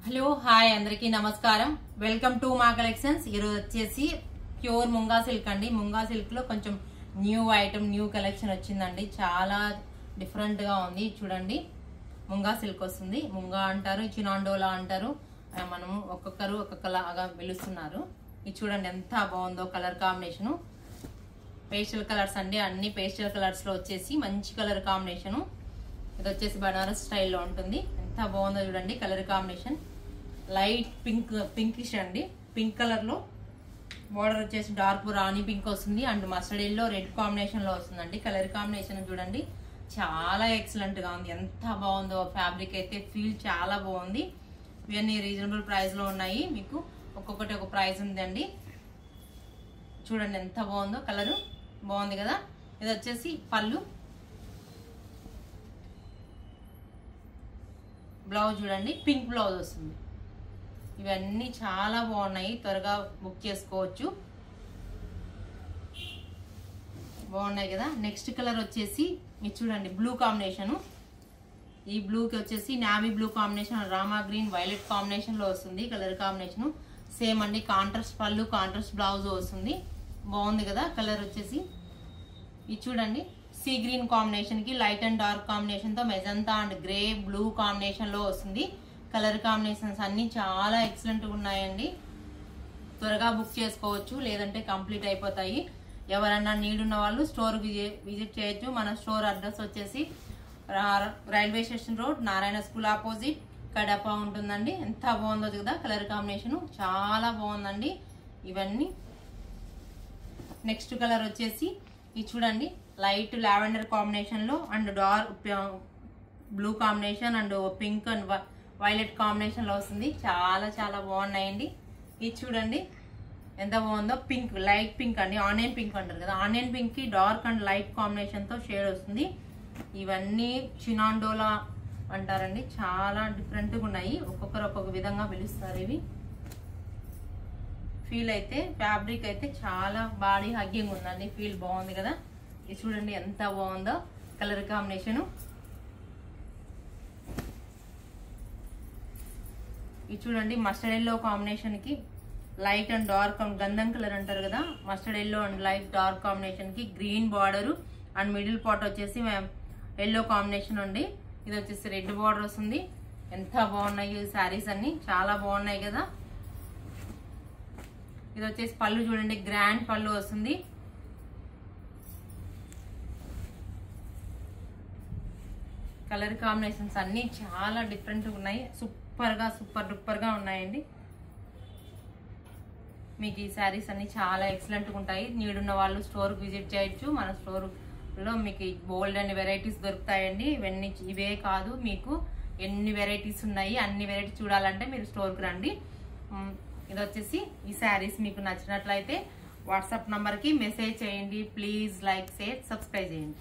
Hello hi అందరికీ నమస్కారం. Welcome to మా కలెక్షన్స్. ఈరోజు వచ్చేసి ప్యూర్ ముంగా సిల్క్ అండి. ముంగా సిల్క్ లో కొంచెం న్యూ ఐటమ్ న్యూ కలెక్షన్ వచ్చిందండి. చాలా డిఫరెంట్ గా ఉంది. చూడండి, ముంగా సిల్క్ వస్తుంది. ముంగా అంటారు, చినాండోలా అంటారు. మనము ఒక్కొక్కరు ఒక్కొక్కలాగా పిలుస్తున్నారు. ఇది చూడండి ఎంత బాగుందో కలర్ కాంబినేషను. పేస్టల్ కలర్స్ అండి, అన్ని పేస్టల్ కలర్స్ లో వచ్చేసి మంచి కలర్ కాంబినేషను. ఇది వచ్చేసి బనారస్ స్టైల్లో ఉంటుంది. ఎంత బాగుందో చూడండి కలర్ కాంబినేషన్. లైట్ పింకిష్ అండి. పింక్ కలర్ లో బోర్డర్ వచ్చేసి డార్క్ రాణి పింక్ వస్తుంది and mustard yellow red combination లో వస్తుందండి. కలర్ కాంబినేషన్ చూడండి చాలా ఎక్సలెంట్ గా ఉంది. ఎంత బాగుందో ఫ్యాబ్రిక్ అయితే ఫీల్ చాలా బాగుంది. ఇవన్నీ రీజనబుల్ ప్రైస్ లో ఉన్నాయి. మీకు ఒక్కొక్కటి ఒక ప్రైస్ ఉందండి. చూడండి ఎంత బాగుందో, కలరు బాగుంది కదా. ఇది వచ్చేసి పళ్ళు, బ్లౌజ్ చూడండి పింక్ బ్లౌజ్ వస్తుంది. ఇవన్నీ చాలా బాగున్నాయి, త్వరగా బుక్ చేసుకోవచ్చు. బాగున్నాయి కదా. నెక్స్ట్ కలర్ వచ్చేసి ఇది చూడండి బ్లూ కాంబినేషన్. ఈ బ్లూకి వచ్చేసి navy blue combination, Rama green violet combination లో వస్తుంది కలర్ కాంబినేషన్. సేమ్ అండి, కాంట్రాస్ట్ పళ్ళు కాంట్రాస్ట్ బ్లౌజ్ వస్తుంది. బాగుంది కదా కలర్ వచ్చేసి. ఇది చూడండి సీ గ్రీన్ కాంబినేషన్ కి లైట్ అండ్ డార్క్ కాంబినేషన్ తో magenta and grey blue combination లో వస్తుంది. కలర్ కాంబినేషన్స్ అన్ని చాలా ఎక్సలెంట్ గా ఉన్నాయండి. త్వరగా బుక్ చేసుకోవచ్చు, లేదంటే కంప్లీట్ అయిపోతాయి. ఎవరన్నా నీడ్ ఉన్న వాళ్ళు స్టోర్ విజిట్ చేయొచ్చు. మన స్టోర్ అడ్రస్ వచ్చేసి railway station road, Narayana school opposite, Kadapa ఉంటుందండి. ఎంత బాగుందో కదా కలర్ కాంబినేషన్, చాలా బాగుందండి. ఇవన్నీ నెక్స్ట్ కలర్ వచ్చేసి ఇది చూడండి లైట్ లావెండర్ కాంబినేషన్ లో and dark blue combination and pink and violet combination లో వస్తుంది. చాలా చాలా బాగున్నాయండి. ఇది చూడండి ఎంత బాగుందో. పింక్, లైట్ పింక్ అండి, ఆనియన్ పింక్ అంటారు కదా. ఆనియన్ పింక్ కి డార్క్ అండ్ లైట్ కాంబినేషన్ తో షేడ్ వస్తుంది. ఇవన్నీ చినాండోలా అంటారండి. చాలా డిఫరెంట్ గా ఉన్నాయి. ఒక్కొక్కరు ఒక్కొక్క విధంగా పిలుస్తారు. ఇవి ఫీల్ అయితే ఫ్యాబ్రిక్ అయితే చాలా బాడీ హగ్గింగ్ ఉందండి. ఫీల్ బాగుంది కదా. ఇది చూడండి ఎంత బాగుందో కలర్ కాంబినేషన్. ఇది చూడండి మస్టర్డ్ ఎల్లో కాంబినేషన్ కి లైట్ అండ్ డార్క్ గంధం కలర్ అంటారు కదా. Mustard yellow and light dark combination కి green border and middle part వచ్చేసి ఎల్లో కాంబినేషన్ అండి. ఇది వచ్చేసి రెడ్ బార్డర్ వస్తుంది. ఎంత బాగున్నాయి ఈ శారీస్ అన్ని, చాలా బాగున్నాయి కదా. ఇది వచ్చేసి పళ్ళు చూడండి, గ్రాండ్ పళ్ళు వస్తుంది. కలర్ కాంబినేషన్స్ అన్ని చాలా డిఫరెంట్ ఉన్నాయి. సూపర్ డూపర్ గా ఉన్నాయండి. మీకు ఈ శారీస్ అన్ని చాలా ఎక్సలెంట్ గా ఉంటాయి. నీడ్ ఉన్న వాళ్ళు స్టోర్ విజిట్ చేయొచ్చు. మన స్టోర్ లో మీకు బోల్డ్ అన్ని వెరైటీస్ దొరుకుతాయండి. ఇవన్నీ ఇవే కాదు, మీకు ఎన్ని వెరైటీస్ ఉన్నాయి. అన్ని వెరైటీస్ చూడాలంటే మీరు స్టోర్ కి రండి. ఇది వచ్చేసి ఈ శారీస్ మీకు నచ్చినట్లయితే వాట్సాప్ నంబర్ కి మెసేజ్ చేయండి. ప్లీజ్ లైక్, షేర్, సబ్స్క్రైబ్ చేయండి.